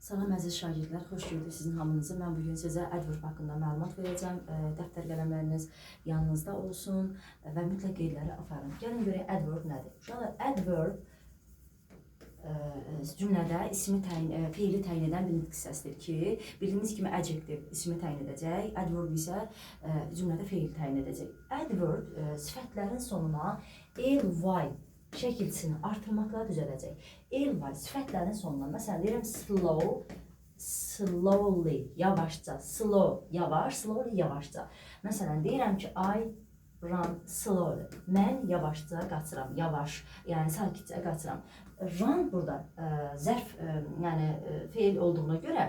Salam əziz şagirdlər, xoş gördük sizin hamınızı. Mən bugün sizə adverb haqqında məlumat verəcəm. Dəftər qələmləriniz yanınızda olsun və mütləq qeydləri aparın. Gəlin görək adverb nədir? Uşaqlar, adverb cümlədə feili təyin edən bir nitq hissəsidir ki, bildiyiniz kimi adjective ismi təyin edəcək, adverb isə cümlədə feil təyin edəcək. Adverb sifətlərin sonuna ly şəkilçisini artırmaqla düzələcək. Ly sifətlərin sonuna, məsələn deyirəm slow, slowly, yavaşca, slow, yavaş, slowly, yavaşca. Məsələn deyirəm ki, I run slowly. Mən yavaşca qaçıram, yavaş, yəni sakitcə qaçıram. Run burada zərf, yəni feil olduğuna görə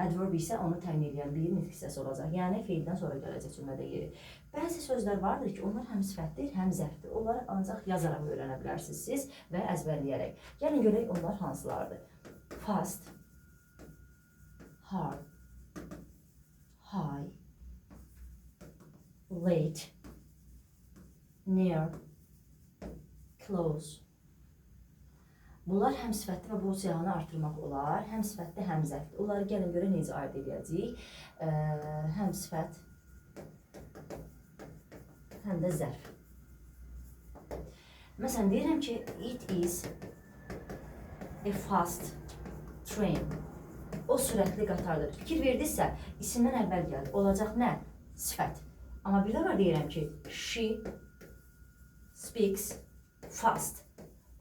adverb isə onu təyin edən bir nitq hissəsi olacaq. Yəni feildən sonra gələcək cümlədə yeri. Bəzi sözlər vardır ki, onlar həm sifətdir, həm zərfdir. Onları ancaq yazaraq öyrənə bilərsiniz siz və əzbərləyərək. Gəlin görək onlar hansılardır. Fast, hard, high, late, near, close. Bunlar həm sifətli və bu siyahını artırmaq olar, həm sifətli, həm zərfli. Onları gəlin görə necə ayırt edəcəyik. Həm sifət, həm də zərf. Məsələn, deyirəm ki, it is a fast train. O sürətli qatardır. Fikir verdinizsə, isimdən əvvəl gəldi. Olacaq nə? Sifət. Amma bir də var deyirəm ki, she speaks fast.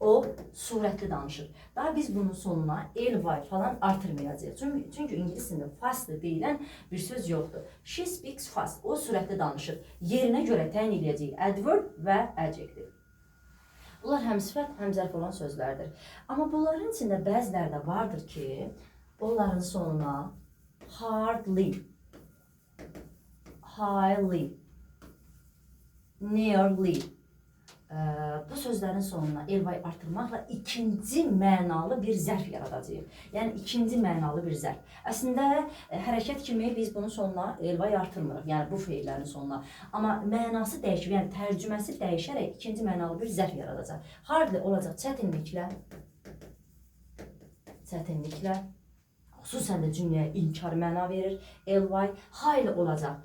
O sürətli danışır. Daha biz bunun sonuna ly falan artırmayacağıq. Çünki ingilis dilində fast deyilən bir söz yoxdur. She speaks fast. O sürətli danışır. Yerinə görə təyin edəcəyik adverb və adjective. Bunlar həm sifət, həm zərf olan sözlərdir. Amma bunların içində bəziləri də vardır ki, onların sonuna hardly, highly, nearly bu sözlərin sonuna ly artırmaqla ikinci mənalı bir zərf yaradacağıq. Yəni ikinci mənalı bir zərf. Əslində hərəkət kimi biz bunun sonuna ly artırmırıq, yəni bu feillərin sonuna. Amma mənası dəyişir, yəni tərcüməsi dəyişərək ikinci mənalı bir zərf yaradacaq. Hardly olacaq çətinliklə, xüsusən də cümləyə inkar məna verir. Ly highly olacaq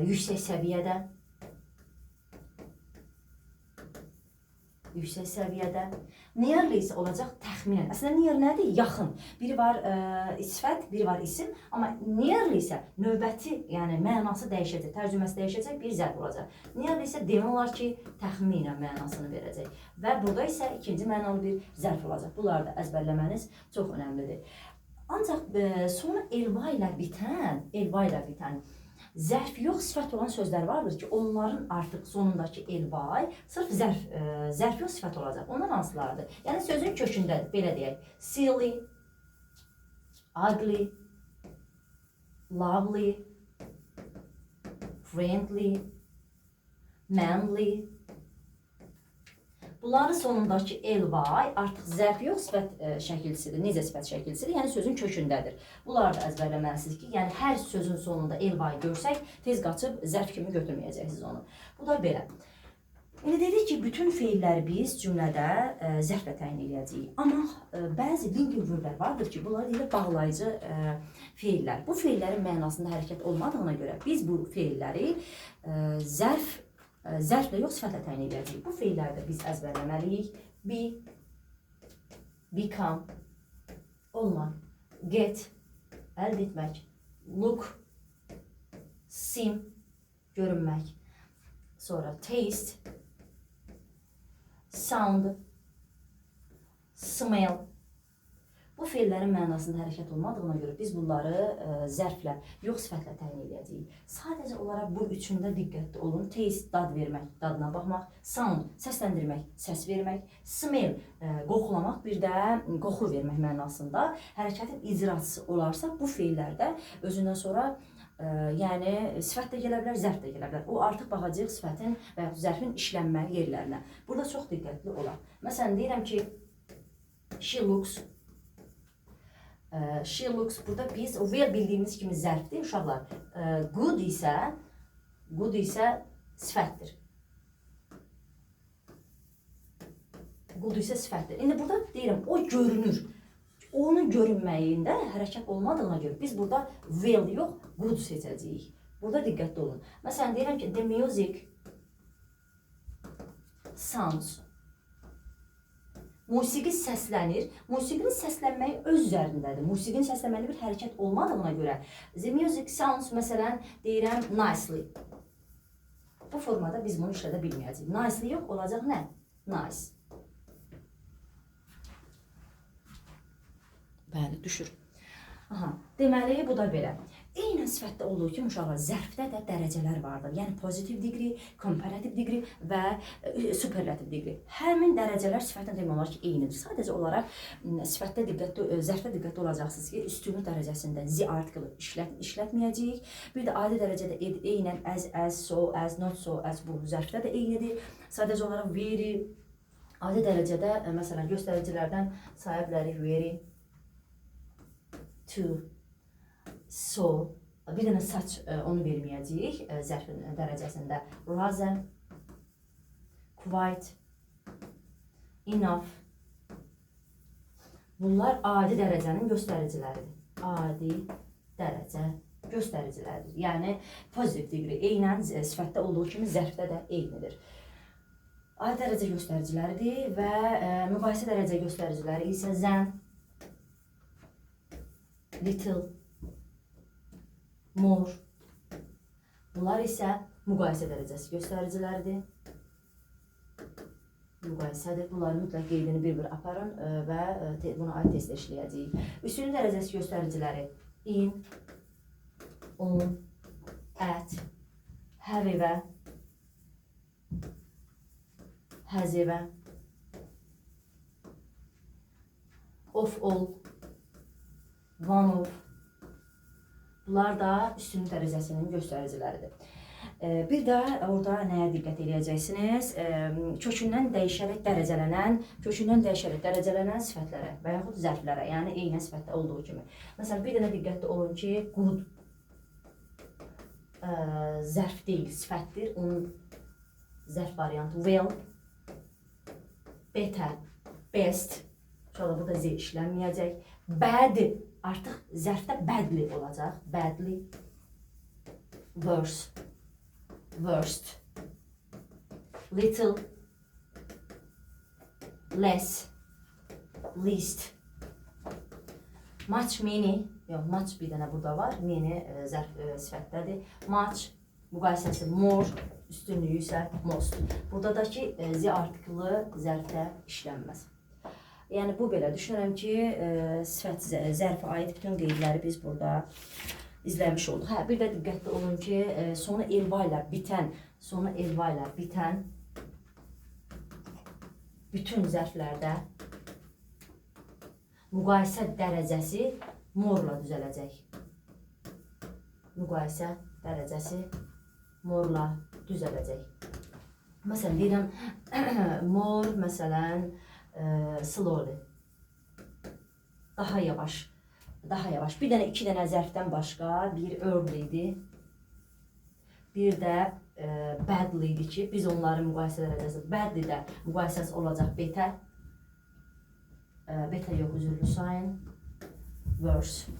yüksək səviyyədə. Nearly isə olacaq təxminən. Əslində near nədir? Yaxın. Biri var sifət, biri var isim. Amma nearly isə növbəti, yəni mənası dəyişəcək, tərcüməsi dəyişəcək bir zərf olacaq. Nearly isə demək olar ki, təxminən mənasını verəcək. Və burada isə ikinci mənalı bir zərf olacaq. Bunları da əzbərləməniz çox önəmlidir. Ancaq sonra ly ilə bitən zərf yox, sifət olan sözlər vardır ki, onların artıq sonundakı ly sırf zərf yox, sifət olacaq. Onlar hansılardır? Yəni sözün kökündədir, belə deyək. Silly, ugly, lovely, friendly, manly. Bunların sonundakı ly artıq zərf yox, sifət şəkilçisidir. Necə sifət şəkilçisidir? Yəni sözün kökündədir. Bunları da əzbərləməlisiniz ki, yəni hər sözün sonunda ly görsək, tez qaçıb zərf kimi götürməyəcəksiniz onu. Bu da belə. İndi dedik ki, bütün feilləri biz cümlədə zərflə təyin edəcəyik. Amma bəzi lingv verblər vardır ki, bunlar deyilir bağlayıcı feillər. Bu feillərin mənasında hərəkət olmadığına görə biz bu feilləri zərflə yox, sifətlə təyin edəcəyik. Bu feilləri də biz əzbərləməliyik. Be, become, olmaq, get, əldə etmək, look, seem, görünmək, sonra taste, sound, smell. Bu feillərin mənasında hərəkət olmadığına görə biz bunları zərflə, yox sifətlə təyin edəcəyik. Sadəcə olaraq bu üçündə diqqətli olun. Taste, dad vermək, dadına baxmaq. Sound, səsləndirmək, səs vermək. Smell, qoxulamaq, bir də qoxu vermək mənasında. Hərəkətin icraçısı olarsa, bu feillərdə özündən sonra yəni sifət də gələ bilər, zərf də gələ bilər. O artıq baxacaq sifətin və yaxud zərfin işlənmə yerlərinə. Burada çox diqqətli olaq. Məsələn, deyirəm ki, she looks, burada biz well bildiyimiz kimi zərfdir uşaqlar. Good isə sifətdir. İndi burada deyirəm, o görünür. Onun görünməyində hərəkət olmadığına görə biz burada well yox, good seçəcəyik. Burada diqqətli olun. Məsələn, deyirəm ki, the music sounds. Musiqi səslənir. Musiqinin səslənməyi öz üzərindədir. Musiqinin səslənməli bir hərəkət olmadığına görə the music sounds, məsələn, deyirəm nicely. Bu formada biz bunu işlədə bilməyəcəyik. Nicely yox, olacaq nə? Nice. Bəli, düşür. Aha, deməli, bu da belə. Eynən sifətdə olduğu kimi uşaqlar, zərfdə də dərəcələr vardır. Yəni pozitiv degree, komparativ degree və superlativ degree. Həmin dərəcələr sifətdən demək olar ki, eynidir. Sadəcə olaraq sifətdə zərfdə diqqətli olacaqsınız ki, üstünlük dərəcəsində the article işlətməyəcəyik. Bir də adi dərəcədə eynən as, so, as, not so, as bu zərfdə də eynidir. Sadəcə olaraq very, adi dərəcədə, məsələn, göstəricilərdən saya bilərik very, to, so, bir dənə saç onu verməyəcəyik zərfin dərəcəsində. Rather, quite, enough. Bunlar adi dərəcənin göstəriciləridir. Adi dərəcə göstəriciləridir. Yəni, pozitiv degree eynən sifətdə olduğu kimi zərfdə də eynidir. Adi dərəcə göstəriciləridir və müqayisə dərəcə göstəriciləri isə than, little, more. Bunlar isə müqayisə dərəcəsi göstəriciləridir. Müqayisədir. Bunları mütləq qeydini bir-bir aparın və buna aid testdə işləyəcəyik. Üstünlük dərəcəsi göstəriciləri in, on, at, have-evə, has-evə, of all, one of. Bunlar da üstünlük dərəcəsinin göstəriciləridir. Bir də orada nəyə diqqət edəcəksiniz? Kökündən dəyişərək dərəcələnən sifətlərə və yaxud zərflərə, yəni eynən sifətdə olduğu kimi. Məsələn, bir dənə diqqətli olun ki, good zərf deyil, sifətdir. Onun zərf variantı well, better, best. Şurada burada z işlənməyəcək. Bad, artıq zərfdə badly olacaq. Badly, worse, worst, little, less, least, much, many, yox, much bir dənə burada var, many zərf sifətdədir. Much, müqayisəsi more, üstünlüyü isə most. Buradakı z artiklı zərfdə işlənməz. Yəni, bu belə. Düşünürəm ki, sifət zərfə aid bütün qeydləri biz burada izləmiş olduq. Hə, bir də diqqətli olun ki, sonu elva ilə bitən bütün zərflərdə müqayisə dərəcəsi morla düzələcək. Müqayisə dərəcəsi morla düzələcək. Məsələn, deyirəm, more, məsələn, slowly, daha yavaş. Bir dənə, iki dənə zərfdən başqa bir early idi. Bir də badly idi ki, biz onların müqayisə dərəcəsi badly də müqayisəsi olacaq better. Better yox, üzürlü sayın. Worse.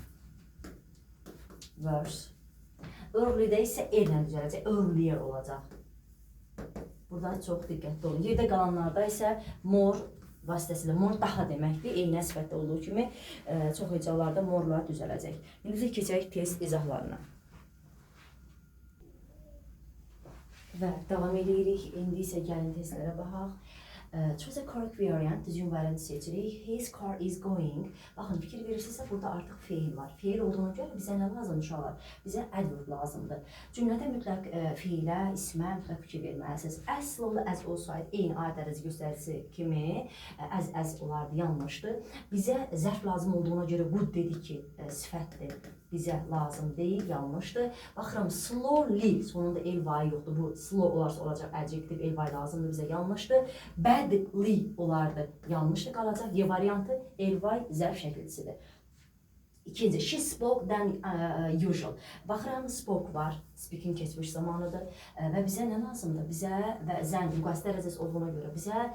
Early-də isə erlə düzələcək, earlier olacaq. Burada çox diqqətli olun. Yerdə qalanlarda isə more vasitəsilə more daha deməkdir. Eynən sifətdə olduğu kimi çox hecalarda morla düzələcək. İndi keçək test izahlarına. Və davam edirik. İndi isə gəlin testlərə baxaq. Choose a correct variant, düzgün variant seçirik. His car is going. Baxın, fikir verirsinizsə, burada artıq feil var. Feil olduğuna görə bizə nə lazımdır uşaqlar? Bizə adverb lazımdır. Cümlədə mütləq feilə, ismə mütləq fikir verməlisiniz. As slowly as olsaydı, eyni A dərəcə göstəricisi kimi as olardı, yanlışdır. Bizə zərf lazım olduğuna görə good dedik ki, sifətdir. Bizə lazım deyil, yanlışdır. Baxıram, slowly, sonunda el-vay yoxdur. Bu slow olarsa olacaq, adjektiv, el-vay lazımdır, bizə yanlışdır. Badly olardı, yanlışdır qalacaq. Y variantı el-vay zərf şəkilçisidir. İkinci, she spoke than usual. Baxıram, spoke var, speaking keçmiş zamanıdır və bizə nə lazımdır? Bizə və zən, müqayisə dərəcəsi olduğuna görə bizə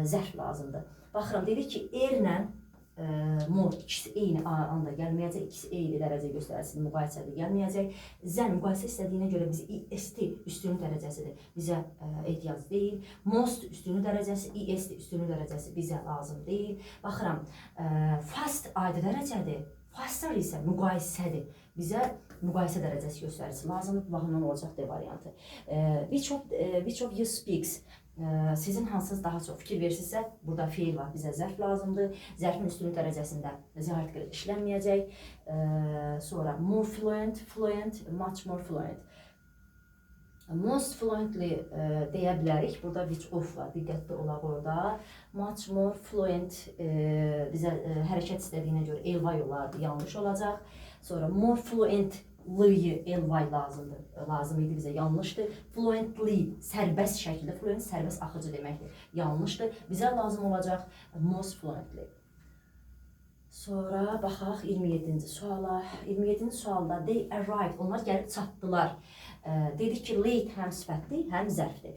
zərf lazımdır. Baxıram, dedik ki, erlə more ikisi eyni anda gəlməyəcək, ikisi eyni dərəcə göstərisinin müqayisədə gəlməyəcək. Zən müqayisə istədiyinə görə biz est üstünlük dərəcəsidir, bizə ehtiyac deyil. Most üstünlük dərəcəsi, est üstünlük dərəcəsi bizə lazım deyil. Baxıram, fast adi dərəcədir, faster isə müqayisədir. Bizə müqayisə dərəcəsi göstərisi lazımdır. Bu baxımdan olacaq D variantı. Which of you speaks? Sizin hansınız daha çox fikir verirsinizsə, burada feil var, bizə zərf lazımdır. Zərfin üstünlük dərəcəsində zahid qırıq işlənməyəcək. Sonra more fluent, fluent, much more fluent. Most fluently deyə bilərik. Burada which of var, diqqətli olaq orada. Much more fluent bizə hərəkət istədiyinə görə elvay olardı, yanlış olacaq. Sonra more fluent L'yi elvay lazım idi bizə, yanlışdır. Fluently, sərbəst şəkildə, fluent sərbəst axıcı deməkdir, yanlışdır. Bizə lazım olacaq most fluently. Sonra baxaq 27-ci suala. 27-ci sualda they arrived, onlar gəlib çatdılar. Dedik ki, late həm sifətli, həm zərfdir.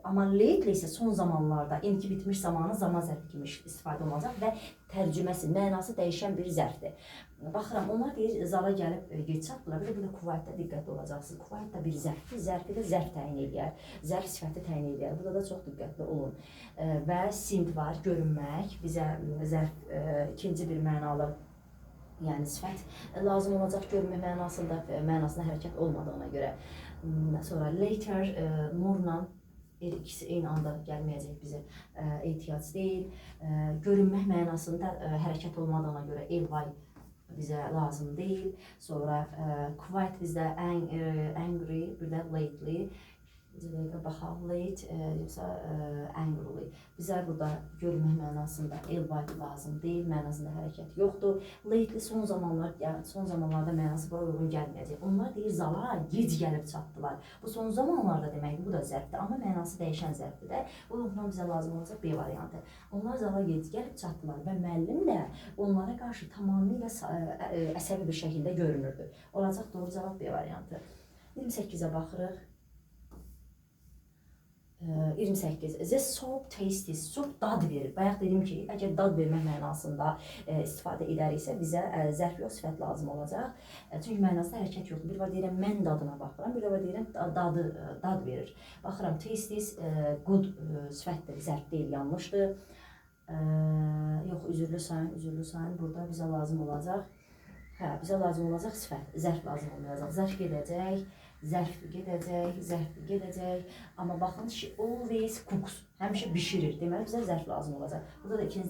Amma lately isə son zamanlarda, indiki bitmiş zamanı zaman zərfi kimi istifadə olunacaq və tərcüməsi, mənası dəyişən bir zərfdir. Baxıram, onlar deyir, zala gəlib gec çatdılar. Bir də burada kuvayətdə diqqətli olacaqsınız. Kuvayət də bir zərfdir, zərfi də zərf təyin edir. Zərf sifəti təyin edir. Burada da çox diqqətli olun. Və sind var, görünmək. Bizə zərf ikinci bir mənalı, yəni sifət lazım olacaq görünmək mənasında hərəkət olmadığına görə. Sonra later, morla ikisi eyni anda gəlməyəcək bizə ehtiyac deyil. Görünmək mənasında hərəkət olmadığına görə elvay bizə lazım deyil. Sonra quite bizdə angry, bir də lately. Baxaq, late, yoxsa angrily. Bizə burada görünmək mənasında elvay lazım deyil, mənasında hərəkət yoxdur. Lately son zamanlarda mənası bura uyğun gəlməyəcək. Onlar deyir, zala gec gəlib çatdılar. Bu son zamanlarda deməkdir, bu da zərfdir, amma mənası dəyişən zərfdir də. Bu baxımdan bizə lazım olacaq B variantı. Onlar zala gec gəlib çatdılar və müəllim də onlara qarşı tamamilə əsəbi bir şəkildə görünürdü. Olacaq doğru cavab B variantı. 28-ə baxırıq. 28. The soup tastes. Soup dad verir. Bayaq dedim ki, əgər dad vermək mənasında istifadə edəriksə, bizə zərf yox, sifət lazım olacaq. Çünki mənasında hərəkət yoxdur. Bir var deyirəm, mən dadına baxıram, bir var deyirəm, dad verir. Baxıram, tastes good sifətdir, zərf deyil, yanlışdır. Yox, üzürlü sayın. Burada bizə lazım olacaq. Bizə lazım olacaq sifət, zərf lazım olmayacaq. Zərf gedəcək. Zərf gedəcək. Amma baxın, she always cooks. Həmişə bişirir. Deməli, bizə zərf lazım olacaq. Burada da ikinci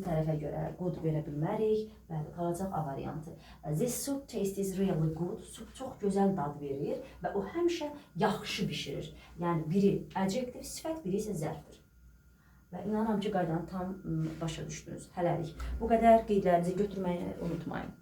tərəfə görə good verə bilmərik. Bəli, qalacaq A variantı. This soup tastes really good. Soup çox gözəl dad verir və o həmişə yaxşı bişirir. Yəni, biri adjektiv sifət, biri isə zərfdir. Və inanıram ki, qaydanı tam başa düşdünüz. Hələlik. Bu qədər qeydlərinizi götürməyi unutmayın.